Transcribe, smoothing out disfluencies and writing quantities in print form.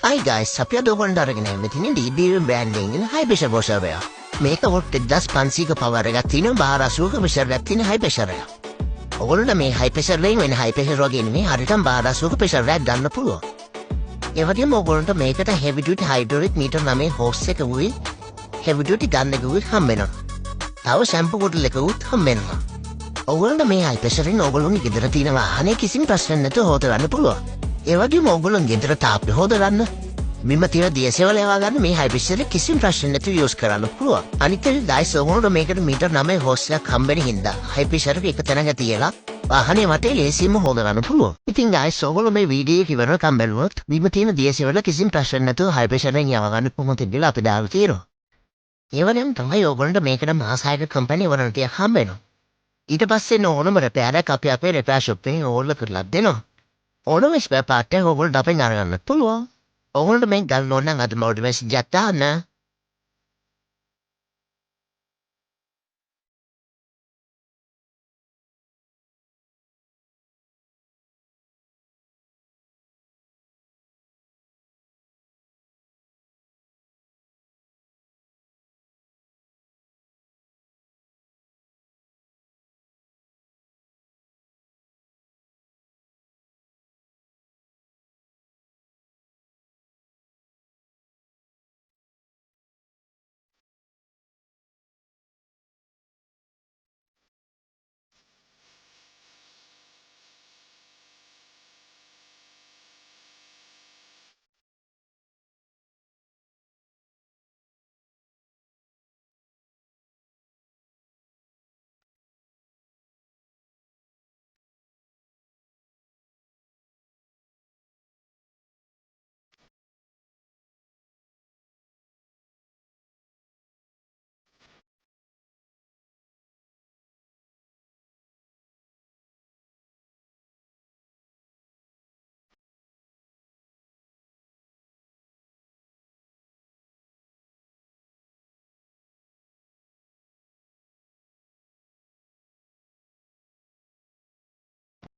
Hi guys, අපි අද ඔයගොල්ලන්ට අරගෙන ආවේ තියෙන DBM brand එකෙන් high pressure washer එක. මේක වොට් 1500ක power එකක් තියෙනවා, බාහිර 80ක pressure එකක් තියෙන high pressure එක. ඔයගොල්ලන්ට මේ high pressure එකෙන් වෙන high pressure වගේ නෙමෙයි, හරියටම බාහිර 80ක pressure එකක් ගන්න පුළුවන්. ඒ වගේම ඔයගොල්ලන්ට මේකට heavy duty hydraulic meter 9 hose එක උයි heavy duty gun එක උයි හම්බ වෙනවා. තව shampoo bottle එක උත් හම්බ වෙනවා. ඔයගොල්ලන්ට මේ high pressure එකෙන් ඔයගොල්ලෝගේ ගෙදර තියෙන වාහනේ කිසිම ප්‍රශ්නයක් නැතුව හොදවන්න පුළුවන්. ඒ වගේම ඔයගොල්ලන් ගෙදර තාප්පේ හොදගන්න මෙම තියෙන දියසෙවල ඒවා ගන්න මේ හයි ප්‍රෙෂර් එක කිසිම ප්‍රශ්න නැතුව යූස් කරන්න පුළුවන්. අනිත් එක ගයිස් ඔයගොල්ලෝ මේකට මීටර් 9 හෝස් එකක් හම්බෙන හින්දා හයි ප්‍රෙෂර් එක තැනක තියලා වාහනේ වටේ ලේසියෙන්ම හොදගන්න පුළුවන්. ඉතින් ගයිස් ඔයගොල්ලෝ මේ වීඩියෝ එක ඉවරනකම් බලුවොත් මෙම තියෙන දියසෙවල කිසිම ප්‍රශ්න නැතුව හයි ප්‍රෙෂර් එකෙන් යව ගන්න කොහොමද කියලා අපි දාලා තියෙනවා. ඒ වගේම තමයි ඔයගොල්ලන්ට මේකට මාස 6ක කම්පැනි වරන්ටියක් හම්බ වෙනවා. ඊට පස්සේ ඕනම රෙපෙයාර් එකක් අපි අපේ රෙපෙයාර් ෂොප් එකෙන් ඕල්ල කරලා දෙනවා. ඕනම ස්පෙයා පාර්ට් එක ඔයගොල්ලන්ට අපෙන් අරගන්න පුළුවන්. ඔයගොල්ලන්ට මේ ගන්න ඕන නම් අද මොඩිවේෂන් එකක් දාන්න.